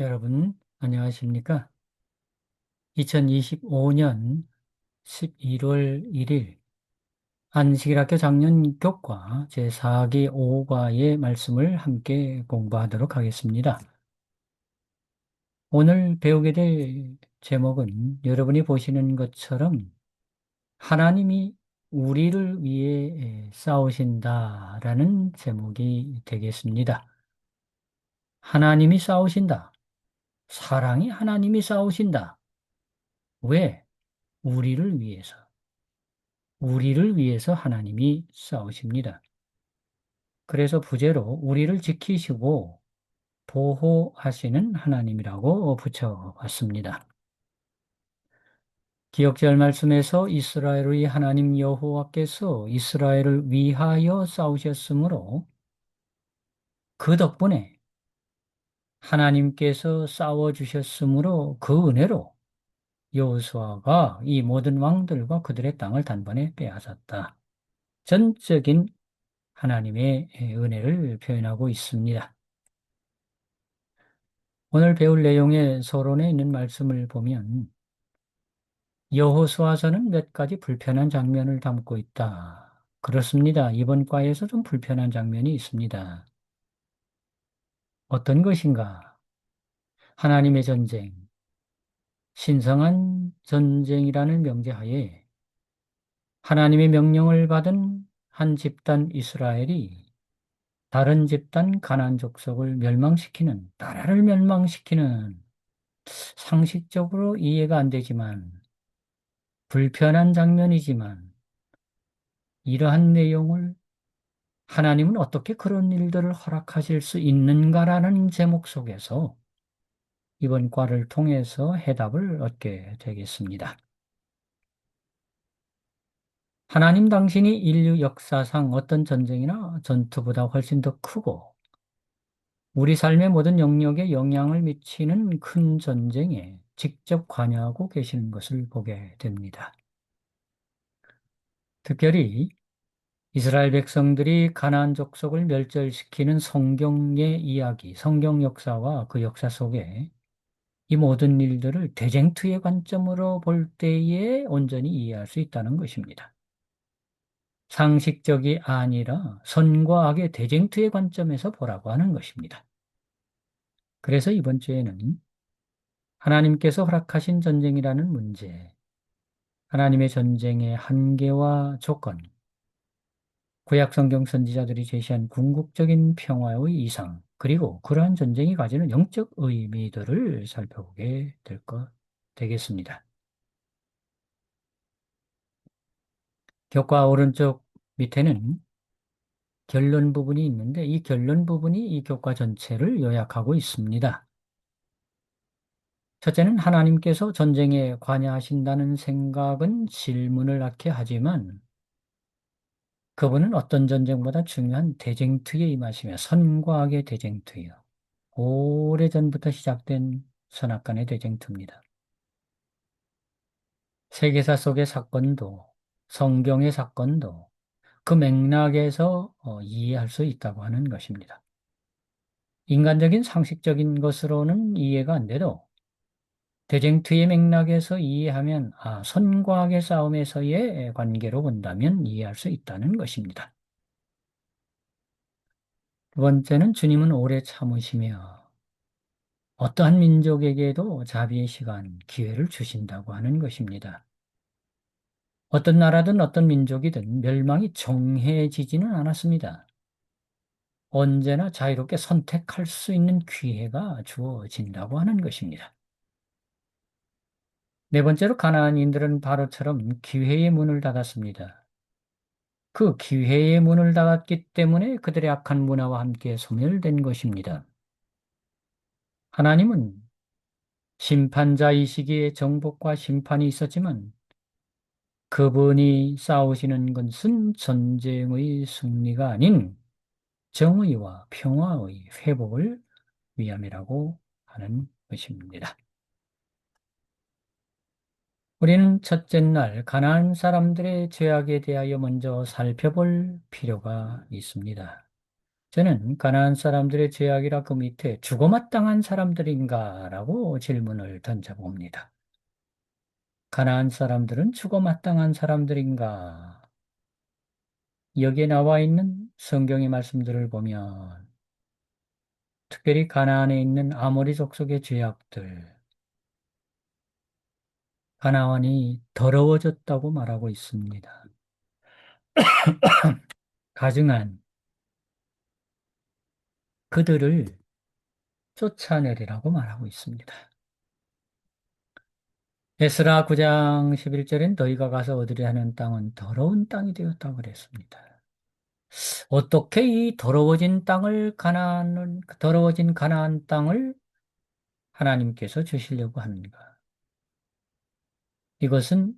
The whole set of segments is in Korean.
여러분, 안녕하십니까? 2025년 11월 1일 안식일학교 작년 교과 제4기 5과의 말씀을 함께 공부하도록 하겠습니다. 오늘 배우게 될 제목은 여러분이 보시는 것처럼 하나님이 우리를 위해 싸우신다라는 제목이 되겠습니다. 하나님이 싸우신다. 사랑이 하나님이 싸우신다. 왜? 우리를 위해서. 우리를 위해서 하나님이 싸우십니다. 그래서 부제로 우리를 지키시고 보호하시는 하나님이라고 붙여봤습니다. 기억절 말씀에서 이스라엘의 하나님 여호와께서 이스라엘을 위하여 싸우셨으므로 그 덕분에 하나님께서 싸워주셨으므로 그 은혜로 여호수아가 이 모든 왕들과 그들의 땅을 단번에 빼앗았다. 전적인 하나님의 은혜를 표현하고 있습니다. 오늘 배울 내용의 서론에 있는 말씀을 보면 여호수아서는 몇 가지 불편한 장면을 담고 있다. 그렇습니다. 이번 과에서 좀 불편한 장면이 있습니다. 어떤 것인가? 하나님의 전쟁, 신성한 전쟁이라는 명제하에 하나님의 명령을 받은 한 집단 이스라엘이 다른 집단 가나안 족속을 멸망시키는, 나라를 멸망시키는 상식적으로 이해가 안 되지만 불편한 장면이지만 이러한 내용을 하나님은 어떻게 그런 일들을 허락하실 수 있는가라는 제목 속에서 이번 과를 통해서 해답을 얻게 되겠습니다. 하나님 당신이 인류 역사상 어떤 전쟁이나 전투보다 훨씬 더 크고 우리 삶의 모든 영역에 영향을 미치는 큰 전쟁에 직접 관여하고 계시는 것을 보게 됩니다. 특별히 이스라엘 백성들이 가나안 족속을 멸절시키는 성경의 이야기, 성경 역사와 그 역사 속에 이 모든 일들을 대쟁투의 관점으로 볼 때에 온전히 이해할 수 있다는 것입니다. 상식적이 아니라 선과 악의 대쟁투의 관점에서 보라고 하는 것입니다. 그래서 이번 주에는 하나님께서 허락하신 전쟁이라는 문제, 하나님의 전쟁의 한계와 조건, 구약 성경 선지자들이 제시한 궁극적인 평화의 이상, 그리고 그러한 전쟁이 가지는 영적 의미들을 살펴보게 되겠습니다. 교과 오른쪽 밑에는 결론 부분이 있는데 이 결론 부분이 이 교과 전체를 요약하고 있습니다. 첫째는 하나님께서 전쟁에 관여하신다는 생각은 질문을 낳게 하지만 그분은 어떤 전쟁보다 중요한 대쟁투에 임하시며 선과 악의 대쟁투요. 오래전부터 시작된 선악간의 대쟁투입니다. 세계사 속의 사건도 성경의 사건도 그 맥락에서 이해할 수 있다고 하는 것입니다. 인간적인 상식적인 것으로는 이해가 안 돼도 대쟁투의 맥락에서 이해하면 선과 악의 싸움에서의 관계로 본다면 이해할 수 있다는 것입니다. 두 번째는 주님은 오래 참으시며 어떠한 민족에게도 자비의 시간, 기회를 주신다고 하는 것입니다. 어떤 나라든 어떤 민족이든 멸망이 정해지지는 않았습니다. 언제나 자유롭게 선택할 수 있는 기회가 주어진다고 하는 것입니다. 네 번째로 가나안인들은 바로처럼 기회의 문을 닫았습니다. 그 기회의 문을 닫았기 때문에 그들의 악한 문화와 함께 소멸된 것입니다. 하나님은 심판자이시기에 정복과 심판이 있었지만 그분이 싸우시는 것은 전쟁의 승리가 아닌 정의와 평화의 회복을 위함이라고 하는 것입니다. 우리는 첫째 날 가나안 사람들의 죄악에 대하여 먼저 살펴볼 필요가 있습니다. 저는 가나안 사람들의 죄악이라 그 밑에 죽어마땅한 사람들인가라고 질문을 던져봅니다. 가나안 사람들은 죽어마땅한 사람들인가? 여기에 나와 있는 성경의 말씀들을 보면 특별히 가나안에 있는 아모리 족속의 죄악들, 가나안이 더러워졌다고 말하고 있습니다. 가증한 그들을 쫓아내리라고 말하고 있습니다. 에스라 9장 11절엔 너희가 가서 얻으려 하는 땅은 더러운 땅이 되었다고 그랬습니다. 어떻게 이 더러워진 가나안 땅을 하나님께서 주시려고 하는가? 이것은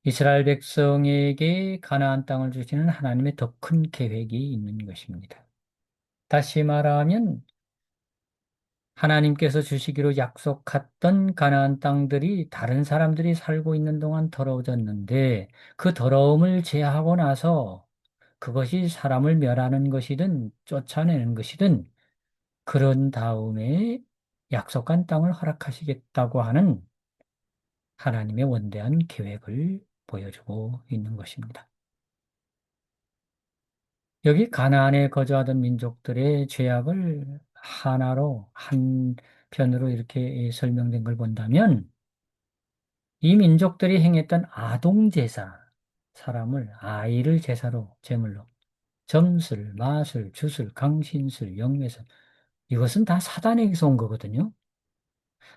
이스라엘 백성에게 가나안 땅을 주시는 하나님의 더 큰 계획이 있는 것입니다. 다시 말하면 하나님께서 주시기로 약속했던 가나안 땅들이 다른 사람들이 살고 있는 동안 더러워졌는데 그 더러움을 제하고 나서 그것이 사람을 멸하는 것이든 쫓아내는 것이든 그런 다음에 약속한 땅을 허락하시겠다고 하는 하나님의 원대한 계획을 보여주고 있는 것입니다. 여기 가나안에 거주하던 민족들의 죄악을 하나로 한 편으로 이렇게 설명된 걸 본다면 이 민족들이 행했던 아동제사, 사람을 아이를 제사로 제물로 점술, 마술, 주술, 강신술, 영매술 이것은 다 사단에게서 온 거거든요.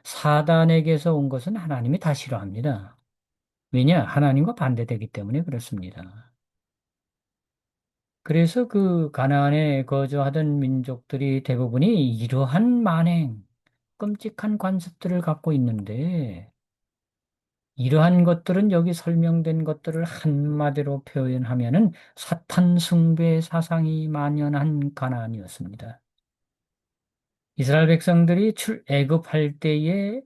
사단에게서 온 것은 하나님이 다 싫어합니다. 왜냐? 하나님과 반대되기 때문에 그렇습니다. 그래서 그 가나안에 거주하던 민족들이 대부분이 이러한 만행, 끔찍한 관습들을 갖고 있는데 이러한 것들은 여기 설명된 것들을 한마디로 표현하면은 사탄 숭배 사상이 만연한 가나안이었습니다. 이스라엘 백성들이 출애굽할 때에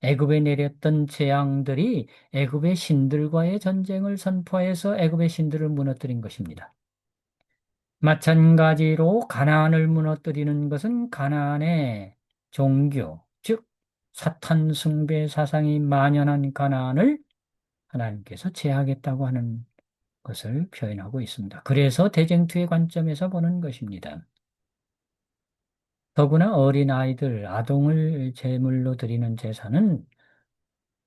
애굽에 내렸던 재앙들이 애굽의 신들과의 전쟁을 선포해서 애굽의 신들을 무너뜨린 것입니다. 마찬가지로 가나안을 무너뜨리는 것은 가나안의 종교, 즉 사탄 숭배 사상이 만연한 가나안을 하나님께서 제하겠다고 하는 것을 표현하고 있습니다. 그래서 대쟁투의 관점에서 보는 것입니다. 더구나 어린아이들, 아동을 제물로 드리는 제사는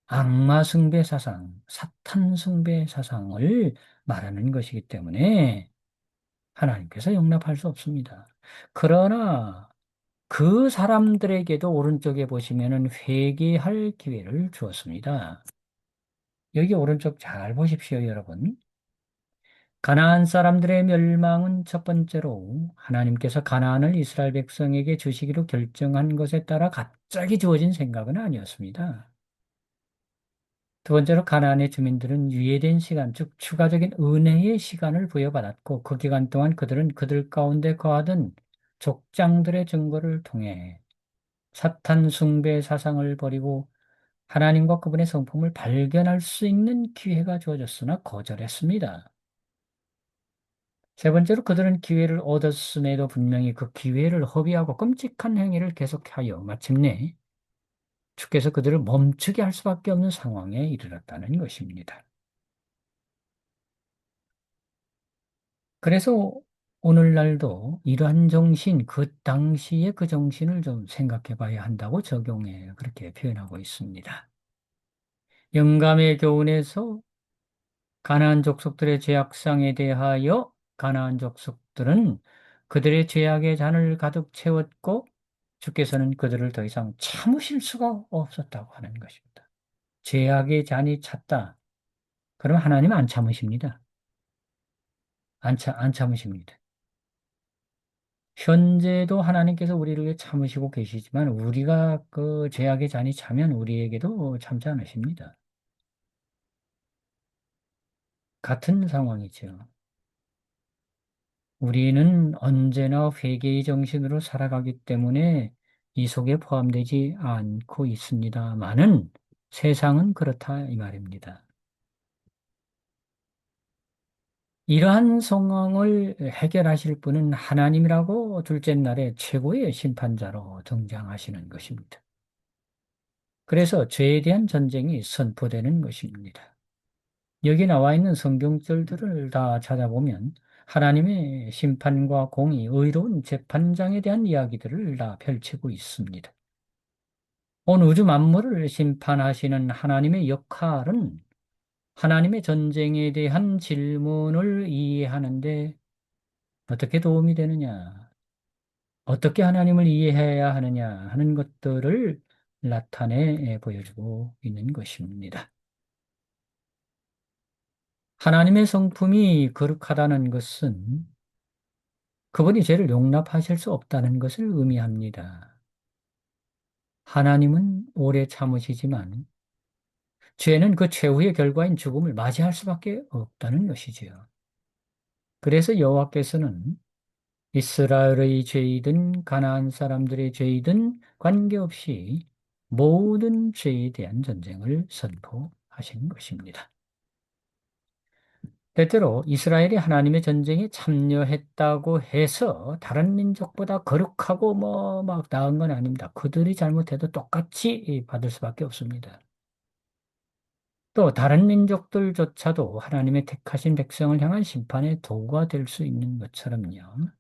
악마 숭배 사상, 사탄 숭배 사상을 말하는 것이기 때문에 하나님께서 용납할 수 없습니다. 그러나 그 사람들에게도 오른쪽에 보시면은 회개할 기회를 주었습니다. 여기 오른쪽 잘 보십시오, 여러분. 가나안 사람들의 멸망은 첫 번째로 하나님께서 가나안을 이스라엘 백성에게 주시기로 결정한 것에 따라 갑자기 주어진 생각은 아니었습니다. 두 번째로 가나안의 주민들은 유예된 시간, 즉 추가적인 은혜의 시간을 부여받았고 그 기간 동안 그들은 그들 가운데 거하던 족장들의 증거를 통해 사탄 숭배 사상을 버리고 하나님과 그분의 성품을 발견할 수 있는 기회가 주어졌으나 거절했습니다. 세 번째로 그들은 기회를 얻었음에도 분명히 그 기회를 허비하고 끔찍한 행위를 계속하여 마침내 주께서 그들을 멈추게 할 수밖에 없는 상황에 이르렀다는 것입니다. 그래서 오늘날도 이러한 정신, 그 당시의 그 정신을 좀 생각해 봐야 한다고 적용해 그렇게 표현하고 있습니다. 영감의 교훈에서 가나안 족속들의 죄악상에 대하여 가나안 족속들은 그들의 죄악의 잔을 가득 채웠고 주께서는 그들을 더 이상 참으실 수가 없었다고 하는 것입니다. 죄악의 잔이 찼다. 그럼 하나님 안 참으십니다. 안 참으십니다. 현재도 하나님께서 우리를 위해 참으시고 계시지만 우리가 그 죄악의 잔이 차면 우리에게도 참지 않으십니다. 같은 상황이죠. 우리는 언제나 회개의 정신으로 살아가기 때문에 이 속에 포함되지 않고 있습니다만은 세상은 그렇다 이 말입니다. 이러한 상황을 해결하실 분은 하나님이라고 둘째 날에 최고의 심판자로 등장하시는 것입니다. 그래서 죄에 대한 전쟁이 선포되는 것입니다. 여기 나와 있는 성경절들을 다 찾아보면 하나님의 심판과 공의, 의로운 재판장에 대한 이야기들을 다 펼치고 있습니다. 온 우주 만물을 심판하시는 하나님의 역할은 하나님의 전쟁에 대한 질문을 이해하는데 어떻게 도움이 되느냐, 어떻게 하나님을 이해해야 하느냐 하는 것들을 나타내 보여주고 있는 것입니다. 하나님의 성품이 거룩하다는 것은 그분이 죄를 용납하실 수 없다는 것을 의미합니다. 하나님은 오래 참으시지만 죄는 그 최후의 결과인 죽음을 맞이할 수밖에 없다는 것이지요. 그래서 여호와께서는 이스라엘의 죄이든 가나안 사람들의 죄이든 관계없이 모든 죄에 대한 전쟁을 선포하신 것입니다. 때때로 이스라엘이 하나님의 전쟁에 참여했다고 해서 다른 민족보다 거룩하고 뭐 막 나은 건 아닙니다. 그들이 잘못해도 똑같이 받을 수밖에 없습니다. 또 다른 민족들조차도 하나님의 택하신 백성을 향한 심판의 도구가 될 수 있는 것처럼요.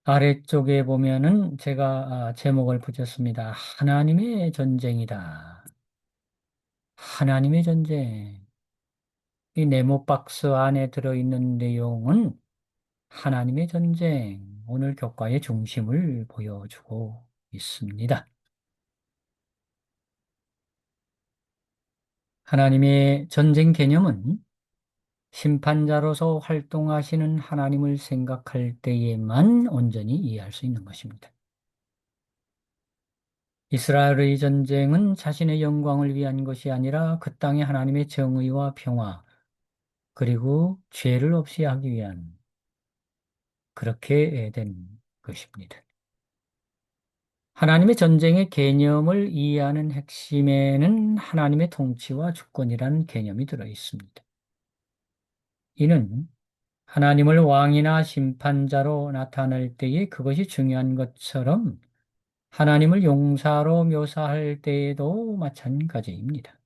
아래쪽에 보면은 제가 제목을 붙였습니다. 하나님의 전쟁이다. 하나님의 전쟁. 이 네모 박스 안에 들어있는 내용은 하나님의 전쟁, 오늘 교과의 중심을 보여주고 있습니다. 하나님의 전쟁 개념은 심판자로서 활동하시는 하나님을 생각할 때에만 온전히 이해할 수 있는 것입니다. 이스라엘의 전쟁은 자신의 영광을 위한 것이 아니라 그 땅에 하나님의 정의와 평화, 그리고 죄를 없이 하기 위한 그렇게 된 것입니다. 하나님의 전쟁의 개념을 이해하는 핵심에는 하나님의 통치와 주권이라는 개념이 들어 있습니다. 이는 하나님을 왕이나 심판자로 나타낼 때에 그것이 중요한 것처럼 하나님을 용사로 묘사할 때에도 마찬가지입니다.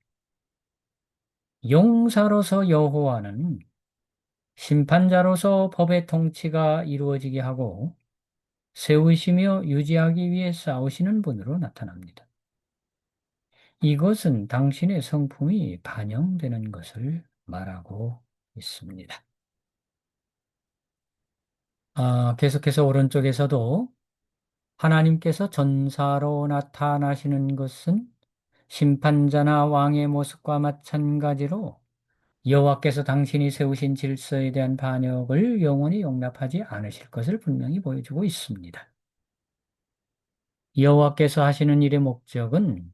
용사로서 여호와는 심판자로서 법의 통치가 이루어지게 하고 세우시며 유지하기 위해 싸우시는 분으로 나타납니다. 이것은 당신의 성품이 반영되는 것을 말하고 있습니다. 계속해서 오른쪽에서도 하나님께서 전사로 나타나시는 것은 심판자나 왕의 모습과 마찬가지로 여호와께서 당신이 세우신 질서에 대한 반역을 영원히 용납하지 않으실 것을 분명히 보여주고 있습니다. 여호와께서 하시는 일의 목적은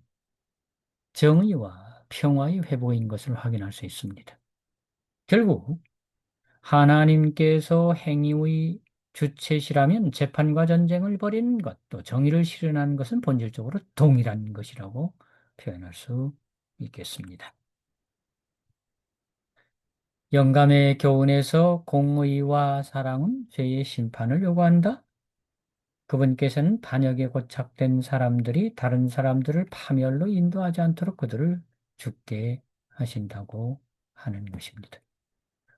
정의와 평화의 회복인 것을 확인할 수 있습니다. 결국 하나님께서 행위의 주체시라면 재판과 전쟁을 벌이는 것, 또 정의를 실현하는 것은 본질적으로 동일한 것이라고 표현할 수 있겠습니다. 영감의 교훈에서 공의와 사랑은 죄의 심판을 요구한다. 그분께서는 반역에 고착된 사람들이 다른 사람들을 파멸로 인도하지 않도록 그들을 죽게 하신다고 하는 것입니다.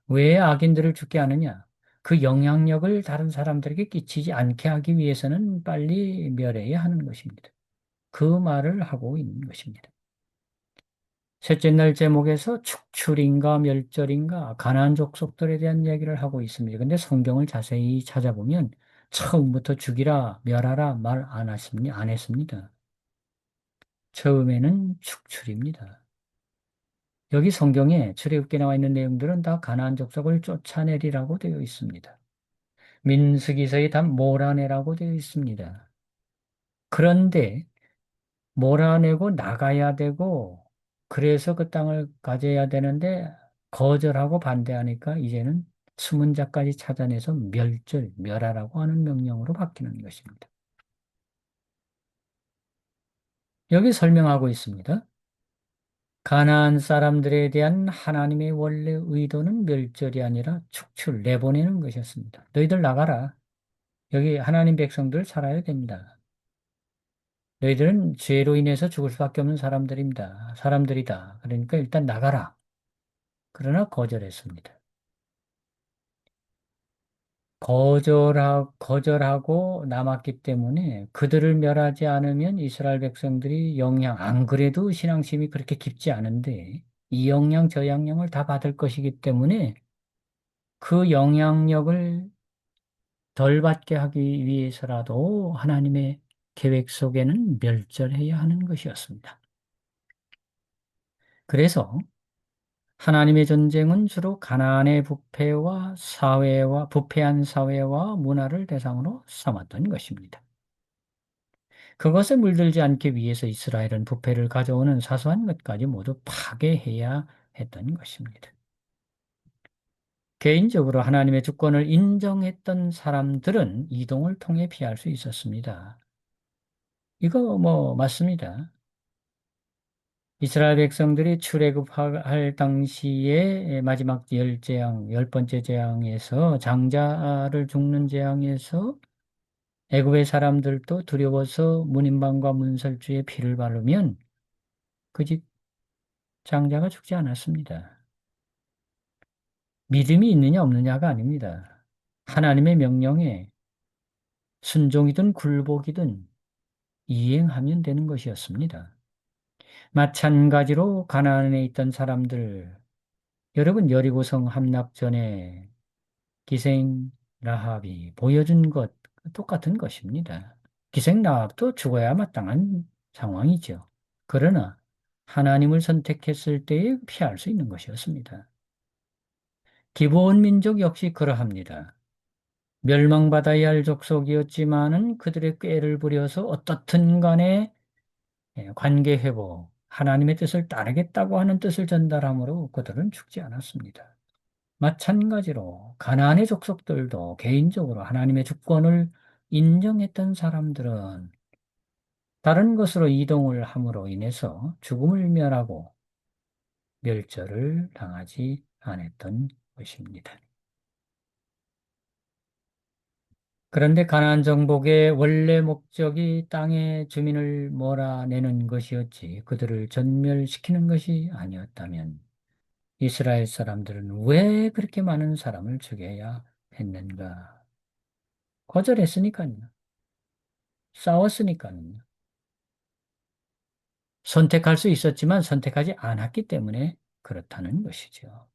왜 악인들을 죽게 하느냐? 그 영향력을 다른 사람들에게 끼치지 않게 하기 위해서는 빨리 멸해야 하는 것입니다. 그 말을 하고 있는 것입니다. 셋째 날 제목에서 축출인가 멸절인가 가나안 족속들에 대한 이야기를 하고 있습니다. 근데 성경을 자세히 찾아보면 처음부터 죽이라 멸하라 말 안 했습니다. 처음에는 축출입니다. 여기 성경에 출애굽기에 나와 있는 내용들은 다 가나안 족속을 쫓아내리라고 되어 있습니다. 민수기서에 다 몰아내라고 되어 있습니다. 그런데 몰아내고 나가야 되고 그래서 그 땅을 가져야 되는데 거절하고 반대하니까 이제는 숨은 자까지 찾아내서 멸하라고 하는 명령으로 바뀌는 것입니다. 여기 설명하고 있습니다. 가나안 사람들에 대한 하나님의 원래 의도는 멸절이 아니라 축출, 내보내는 것이었습니다. 너희들 나가라. 여기 하나님 백성들 살아야 됩니다. 너희들은 죄로 인해서 죽을 수밖에 없는 사람들이다. 그러니까 일단 나가라. 그러나 거절했습니다. 거절하고 남았기 때문에 그들을 멸하지 않으면 이스라엘 백성들이 안 그래도 신앙심이 그렇게 깊지 않은데 이 영향, 저 영향을 다 받을 것이기 때문에 그 영향력을 덜 받게 하기 위해서라도 하나님의 계획 속에는 멸절해야 하는 것이었습니다. 그래서 하나님의 전쟁은 주로 가나안의 부패한 사회와 문화를 대상으로 삼았던 것입니다. 그것에 물들지 않기 위해서 이스라엘은 부패를 가져오는 사소한 것까지 모두 파괴해야 했던 것입니다. 개인적으로 하나님의 주권을 인정했던 사람들은 이동을 통해 피할 수 있었습니다. 이거 맞습니다. 이스라엘 백성들이 출애굽할 당시에 마지막 열 번째 재앙에서 장자를 죽는 재앙에서 애굽의 사람들도 두려워서 문인방과 문설주에 피를 바르면 그 집 장자가 죽지 않았습니다. 믿음이 있느냐 없느냐가 아닙니다. 하나님의 명령에 순종이든 굴복이든 이행하면 되는 것이었습니다. 마찬가지로 가나안에 있던 사람들, 여러분 여리고성 함락 전에 기생 라합이 보여준 것 똑같은 것입니다. 기생 라합도 죽어야 마땅한 상황이죠. 그러나 하나님을 선택했을 때에 피할 수 있는 것이었습니다. 기브온 민족 역시 그러합니다. 멸망받아야 할 족속이었지만은 그들의 꾀를 부려서 어떻든 간에 관계 회복, 하나님의 뜻을 따르겠다고 하는 뜻을 전달함으로 그들은 죽지 않았습니다. 마찬가지로 가나안의 족속들도 개인적으로 하나님의 주권을 인정했던 사람들은 다른 것으로 이동을 함으로 인해서 죽음을 면하고 멸절을 당하지 않았던 것입니다. 그런데 가나안 정복의 원래 목적이 땅의 주민을 몰아내는 것이었지 그들을 전멸시키는 것이 아니었다면 이스라엘 사람들은 왜 그렇게 많은 사람을 죽여야 했는가? 거절했으니까요. 싸웠으니까요. 선택할 수 있었지만 선택하지 않았기 때문에 그렇다는 것이죠.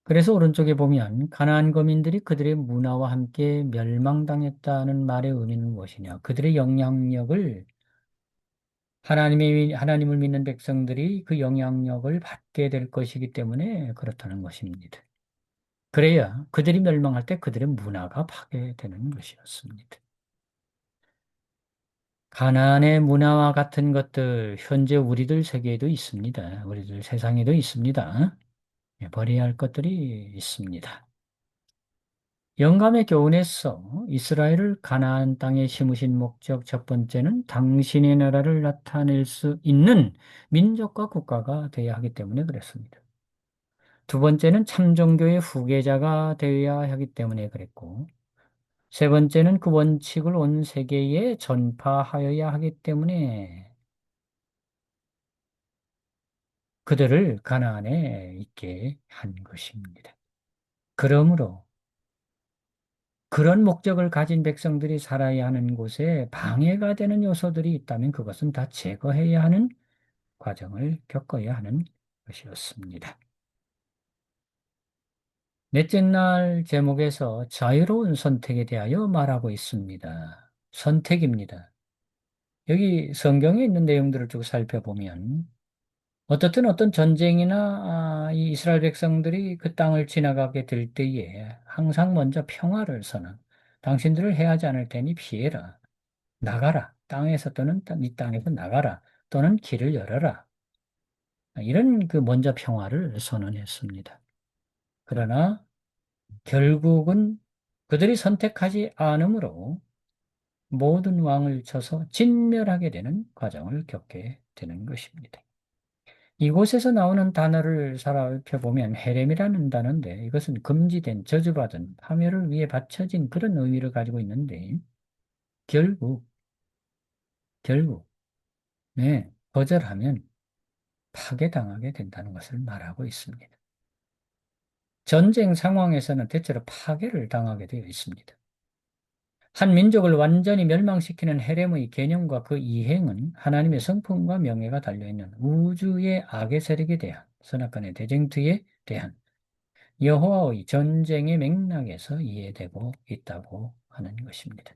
그래서 오른쪽에 보면 가나안 거민들이 그들의 문화와 함께 멸망당했다는 말의 의미는 무엇이냐? 그들의 영향력을 하나님을 믿는 백성들이 그 영향력을 받게 될 것이기 때문에 그렇다는 것입니다. 그래야 그들이 멸망할 때 그들의 문화가 파괴되는 것이었습니다. 가나안의 문화와 같은 것들 현재 우리들 세계에도 있습니다. 우리들 세상에도 있습니다. 버려야 할 것들이 있습니다. 영감의 교훈에서 이스라엘을 가나안 땅에 심으신 목적 첫 번째는 당신의 나라를 나타낼 수 있는 민족과 국가가 되어야 하기 때문에 그랬습니다. 두 번째는 참종교의 후계자가 되어야 하기 때문에 그랬고, 세 번째는 그 원칙을 온 세계에 전파하여야 하기 때문에 그들을 가나안에 있게 한 것입니다. 그러므로 그런 목적을 가진 백성들이 살아야 하는 곳에 방해가 되는 요소들이 있다면 그것은 다 제거해야 하는 과정을 겪어야 하는 것이었습니다. 넷째 날 제목에서 자유로운 선택에 대하여 말하고 있습니다. 선택입니다. 여기 성경에 있는 내용들을 쭉 살펴보면 어떻든 어떤 전쟁이나 이 이스라엘 백성들이 그 땅을 지나가게 될 때에 항상 먼저 평화를 선언. 당신들을 해하지 않을 테니 피해라. 나가라. 땅에서 또는 이 땅에서 나가라. 또는 길을 열어라. 이런 그 먼저 평화를 선언했습니다. 그러나 결국은 그들이 선택하지 않으므로 모든 왕을 쳐서 진멸하게 되는 과정을 겪게 되는 것입니다. 이곳에서 나오는 단어를 살펴보면 헤렘이라는 단어인데 이것은 금지된 저주받은 파멸을 위해 바쳐진 그런 의미를 가지고 있는데 결국 결국 거절하면 파괴당하게 된다는 것을 말하고 있습니다. 전쟁 상황에서는 대체로 파괴를 당하게 되어 있습니다. 한 민족을 완전히 멸망시키는 헤렘의 개념과 그 이행은 하나님의 성품과 명예가 달려있는 우주의 악의 세력에 대한 선악간의 대쟁투에 대한 여호와의 전쟁의 맥락에서 이해되고 있다고 하는 것입니다.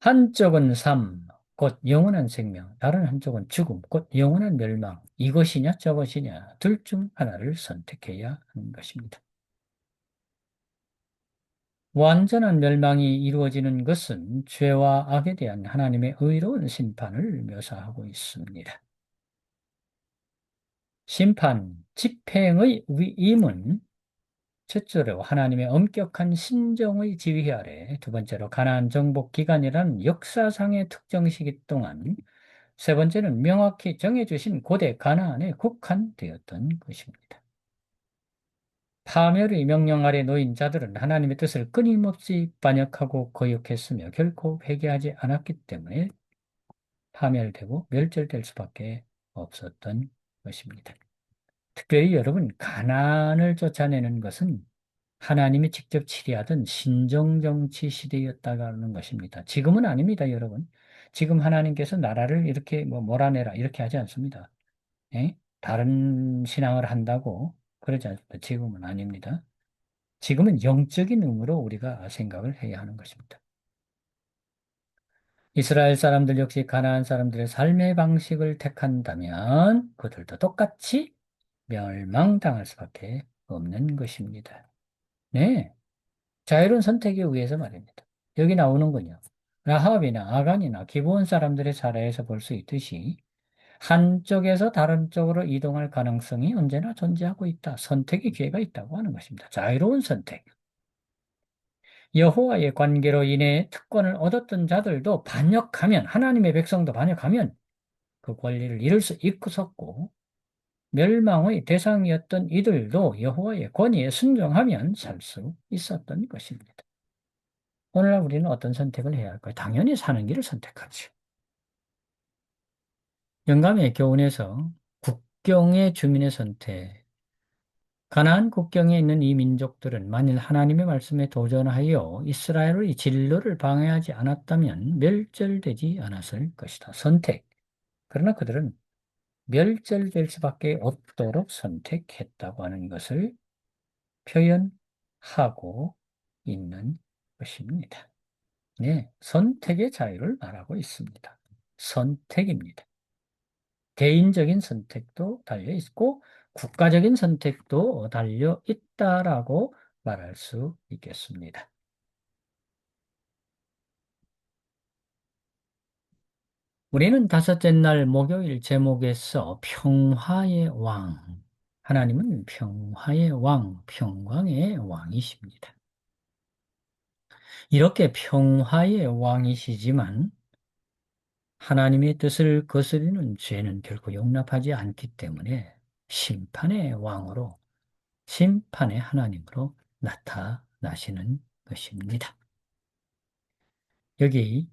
한쪽은 삶, 곧 영원한 생명, 다른 한쪽은 죽음, 곧 영원한 멸망. 이것이냐 저것이냐 둘 중 하나를 선택해야 하는 것입니다. 완전한 멸망이 이루어지는 것은 죄와 악에 대한 하나님의 의로운 심판을 묘사하고 있습니다. 심판, 집행의 위임은 첫째로 하나님의 엄격한 신정의 지휘 아래, 두 번째로 가나안 정복 기간이라는 역사상의 특정 시기 동안, 세 번째는 명확히 정해주신 고대 가나안에 국한되었던 것입니다. 파멸의 명령 아래 놓인 자들은 하나님의 뜻을 끊임없이 반역하고 거역했으며 결코 회개하지 않았기 때문에 파멸되고 멸절될 수밖에 없었던 것입니다. 특별히 여러분, 가나안을 쫓아내는 것은 하나님이 직접 치리하던 신정정치 시대였다는 것입니다. 지금은 아닙니다, 여러분. 지금 하나님께서 나라를 이렇게 몰아내라 이렇게 하지 않습니다. 예? 다른 신앙을 한다고 그러지 않습니다. 지금은 아닙니다. 지금은 영적인 의무로 우리가 생각을 해야 하는 것입니다. 이스라엘 사람들 역시 가나안 사람들의 삶의 방식을 택한다면 그들도 똑같이 멸망당할 수밖에 없는 것입니다. 네, 자유로운 선택에 의해서 말입니다. 여기 나오는군요. 라합이나 아간이나 기브온 사람들의 사례에서 볼 수 있듯이 한쪽에서 다른 쪽으로 이동할 가능성이 언제나 존재하고 있다. 선택의 기회가 있다고 하는 것입니다. 자유로운 선택. 여호와의 관계로 인해 특권을 얻었던 자들도 반역하면 하나님의 백성도 반역하면 그 권리를 잃을 수 있었고 멸망의 대상이었던 이들도 여호와의 권위에 순종하면 살 수 있었던 것입니다. 오늘날 우리는 어떤 선택을 해야 할까요? 당연히 사는 길을 선택하죠. 영감의 교훈에서 국경의 주민의 선택, 가나안 국경에 있는 이 민족들은 만일 하나님의 말씀에 도전하여 이스라엘의 진로를 방해하지 않았다면 멸절되지 않았을 것이다. 선택. 그러나 그들은 멸절될 수밖에 없도록 선택했다고 하는 것을 표현하고 있는 것입니다. 네, 선택의 자유를 말하고 있습니다. 선택입니다. 개인적인 선택도 달려 있고 국가적인 선택도 달려 있다라고 말할 수 있겠습니다. 우리는 다섯째 날 목요일 제목에서 평화의 왕, 하나님은 평화의 왕, 평강의 왕이십니다. 이렇게 평화의 왕이시지만 하나님의 뜻을 거스르는 죄는 결코 용납하지 않기 때문에 심판의 왕으로, 심판의 하나님으로 나타나시는 것입니다. 여기,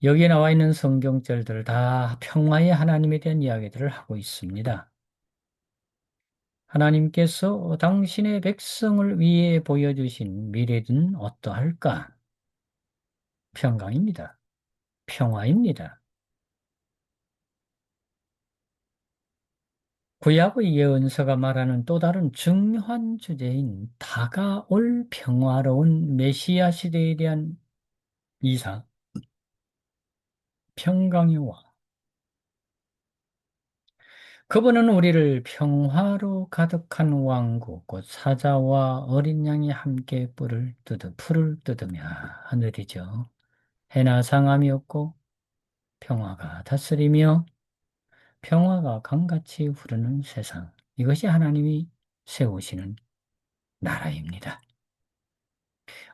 여기에 나와 있는 성경절들 다 평화의 하나님에 대한 이야기들을 하고 있습니다. 하나님께서 당신의 백성을 위해 보여주신 미래는 어떠할까? 평강입니다. 평화입니다. 구약의 예언서가 말하는 또 다른 중요한 주제인 다가올 평화로운 메시아 시대에 대한 이상, 평강의 왕. 그분은 우리를 평화로 가득한 왕국, 곧 사자와 어린 양이 함께 풀을 뜯으며 하늘이죠. 해나 상함이 없고 평화가 다스리며 평화가 강같이 흐르는 세상. 이것이 하나님이 세우시는 나라입니다.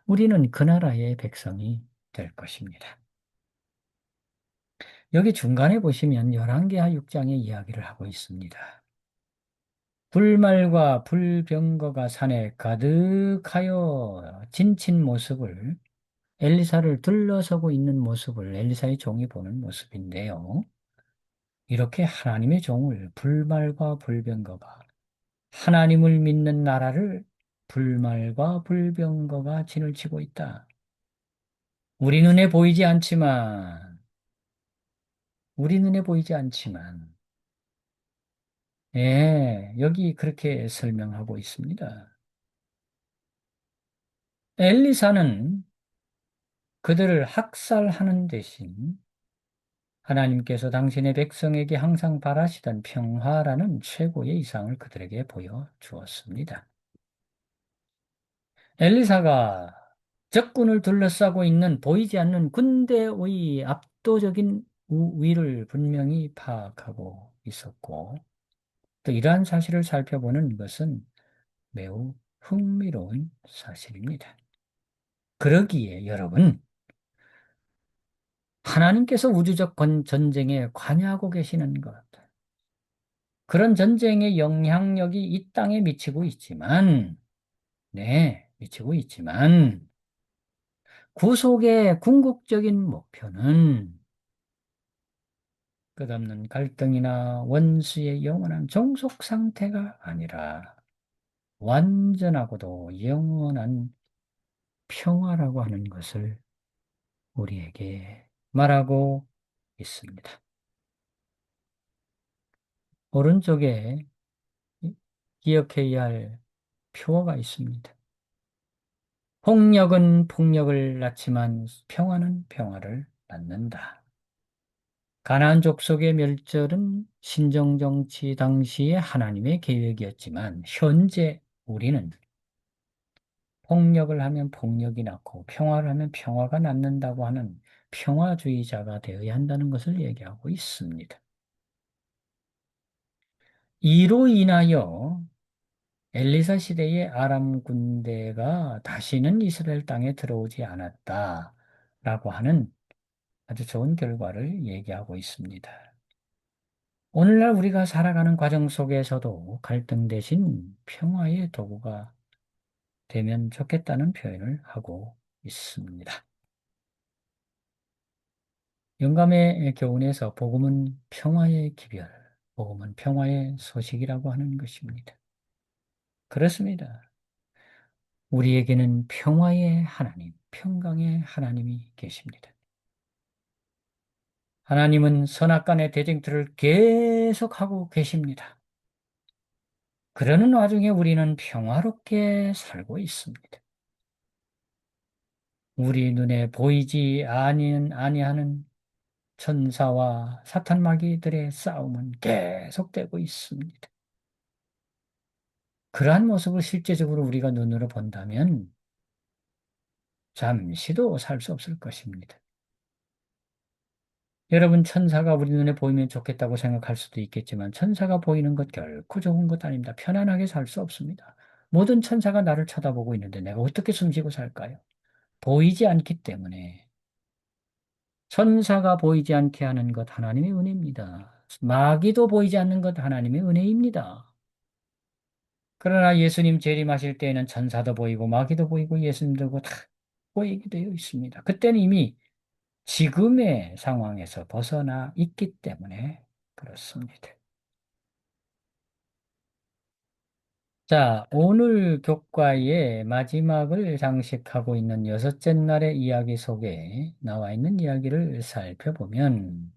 우리는 그 나라의 백성이 될 것입니다. 여기 중간에 보시면 열왕기하 6장의 이야기를 하고 있습니다. 불말과 불병거가 산에 가득하여 진친 모습을 엘리사를 둘러서고 있는 모습을 엘리사의 종이 보는 모습인데요. 이렇게 하나님의 종을 불말과 불병거가 하나님을 믿는 나라를 불말과 불병거가 진을 치고 있다. 우리 눈에 보이지 않지만 우리 눈에 보이지 않지만 예, 여기 그렇게 설명하고 있습니다. 엘리사는 그들을 학살하는 대신 하나님께서 당신의 백성에게 항상 바라시던 평화라는 최고의 이상을 그들에게 보여주었습니다. 엘리사가 적군을 둘러싸고 있는 보이지 않는 군대의 압도적인 우위를 분명히 파악하고 있었고, 또 이러한 사실을 살펴보는 것은 매우 흥미로운 사실입니다. 그러기에 여러분, 하나님께서 우주적 전쟁에 관여하고 계시는 것, 그런 전쟁의 영향력이 이 땅에 미치고 있지만, 네, 미치고 있지만, 구속의 궁극적인 목표는 끝없는 갈등이나 원수의 영원한 종속 상태가 아니라 완전하고도 영원한 평화라고 하는 것을 우리에게 말하고 있습니다. 오른쪽에 기억해야 할 표어가 있습니다. 폭력은 폭력을 낳지만 평화는 평화를 낳는다. 가나안 족속의 멸절은 신정정치 당시의 하나님의 계획이었지만 현재 우리는 폭력을 하면 폭력이 낳고 평화를 하면 평화가 낳는다고 하는 평화주의자가 되어야 한다는 것을 얘기하고 있습니다. 이로 인하여 엘리사 시대의 아람 군대가 다시는 이스라엘 땅에 들어오지 않았다라고 하는 아주 좋은 결과를 얘기하고 있습니다. 오늘날 우리가 살아가는 과정 속에서도 갈등 대신 평화의 도구가 되면 좋겠다는 표현을 하고 있습니다. 영감의 교훈에서 복음은 평화의 기별, 복음은 평화의 소식이라고 하는 것입니다. 그렇습니다. 우리에게는 평화의 하나님, 평강의 하나님이 계십니다. 하나님은 선악간의 대쟁투를 계속하고 계십니다. 그러는 와중에 우리는 평화롭게 살고 있습니다. 우리 눈에 보이지 아니하는 천사와 사탄 마귀들의 싸움은 계속되고 있습니다. 그러한 모습을 실제적으로 우리가 눈으로 본다면 잠시도 살 수 없을 것입니다. 여러분, 천사가 우리 눈에 보이면 좋겠다고 생각할 수도 있겠지만 천사가 보이는 것 결코 좋은 것 아닙니다. 편안하게 살 수 없습니다. 모든 천사가 나를 쳐다보고 있는데 내가 어떻게 숨쉬고 살까요? 보이지 않기 때문에 천사가 보이지 않게 하는 것 하나님의 은혜입니다. 마귀도 보이지 않는 것 하나님의 은혜입니다. 그러나 예수님 재림하실 때에는 천사도 보이고 마귀도 보이고 예수님도 다 보이게 되어 있습니다. 그때는 이미 지금의 상황에서 벗어나 있기 때문에 그렇습니다. 자, 오늘 교과의 마지막을 장식하고 있는 여섯째 날의 이야기 속에 나와 있는 이야기를 살펴보면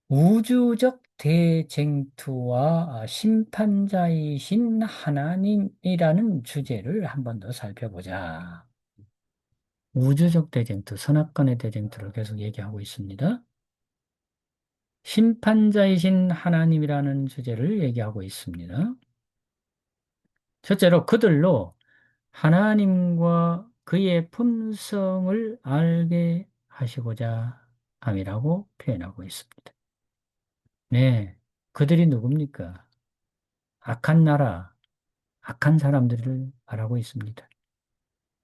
우주적 대쟁투와 심판자이신 하나님이라는 주제를 한 번 더 살펴보자. 우주적 대쟁투, 선악간의 대쟁투를 계속 얘기하고 있습니다. 심판자이신 하나님이라는 주제를 얘기하고 있습니다. 첫째로 그들로 하나님과 그의 품성을 알게 하시고자 함이라고 표현하고 있습니다. 네, 그들이 누굽니까? 악한 나라, 악한 사람들을 말하고 있습니다.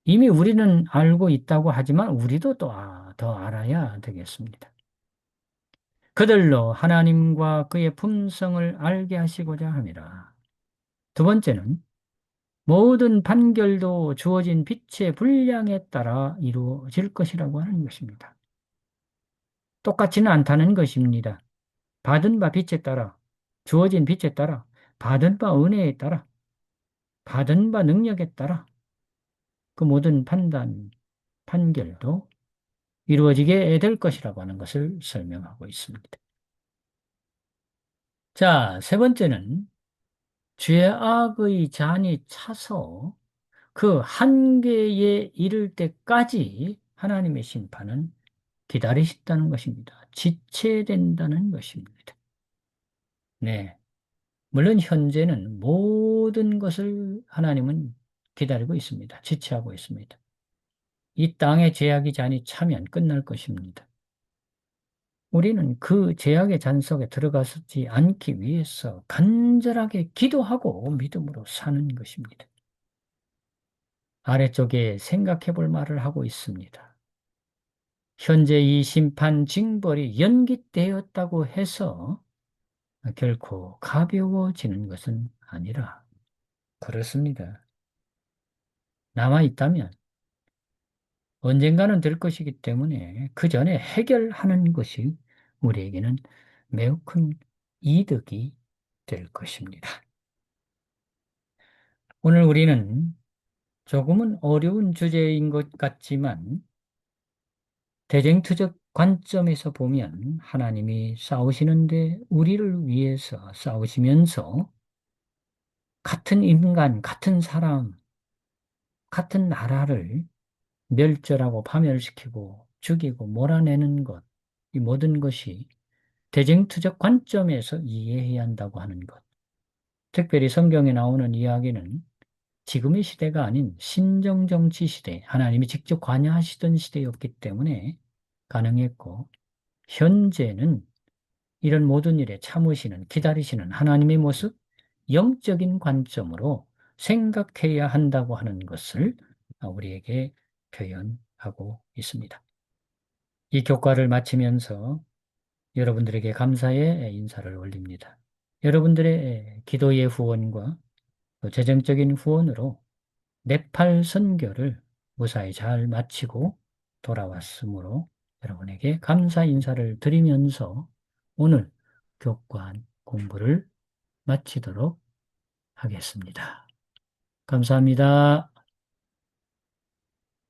이미 우리는 알고 있다고 하지만 우리도 또 더 알아야 되겠습니다. 그들로 하나님과 그의 품성을 알게 하시고자 함이라. 두 번째는 모든 판결도 주어진 빛의 분량에 따라 이루어질 것이라고 하는 것입니다. 똑같지는 않다는 것입니다. 받은 바 빛에 따라, 주어진 빛에 따라, 받은 바 은혜에 따라, 받은 바 능력에 따라 그 모든 판결도 이루어지게 될 것이라고 하는 것을 설명하고 있습니다. 자, 세 번째는 죄악의 잔이 차서 그 한계에 이를 때까지 하나님의 심판은 기다리신다는 것입니다. 지체된다는 것입니다. 네. 물론 현재는 모든 것을 하나님은 기다리고 있습니다. 지체하고 있습니다. 이 땅의 죄악의 잔이 차면 끝날 것입니다. 우리는 그 죄악의 잔 속에 들어가지 않기 위해서 간절하게 기도하고 믿음으로 사는 것입니다. 아래쪽에 생각해 볼 말을 하고 있습니다. 현재 이 심판 징벌이 연기되었다고 해서 결코 가벼워지는 것은 아니라 그렇습니다. 남아있다면 언젠가는 될 것이기 때문에 그 전에 해결하는 것이 우리에게는 매우 큰 이득이 될 것입니다. 오늘 우리는 조금은 어려운 주제인 것 같지만 대쟁투적 관점에서 보면 하나님이 싸우시는데 우리를 위해서 싸우시면서 같은 인간, 같은 사람, 같은 나라를 멸절하고 파멸시키고 죽이고 몰아내는 것, 이 모든 것이 대쟁투적 관점에서 이해해야 한다고 하는 것. 특별히 성경에 나오는 이야기는 지금의 시대가 아닌 신정정치 시대, 하나님이 직접 관여하시던 시대였기 때문에 가능했고, 현재는 이런 모든 일에 참으시는, 기다리시는 하나님의 모습, 영적인 관점으로 생각해야 한다고 하는 것을 우리에게 표현하고 있습니다. 이 교과를 마치면서 여러분들에게 감사의 인사를 올립니다. 여러분들의 기도의 후원과 또 재정적인 후원으로 네팔 선교를 무사히 잘 마치고 돌아왔으므로 여러분에게 감사 인사를 드리면서 오늘 교권 공부를 마치도록 하겠습니다. 감사합니다.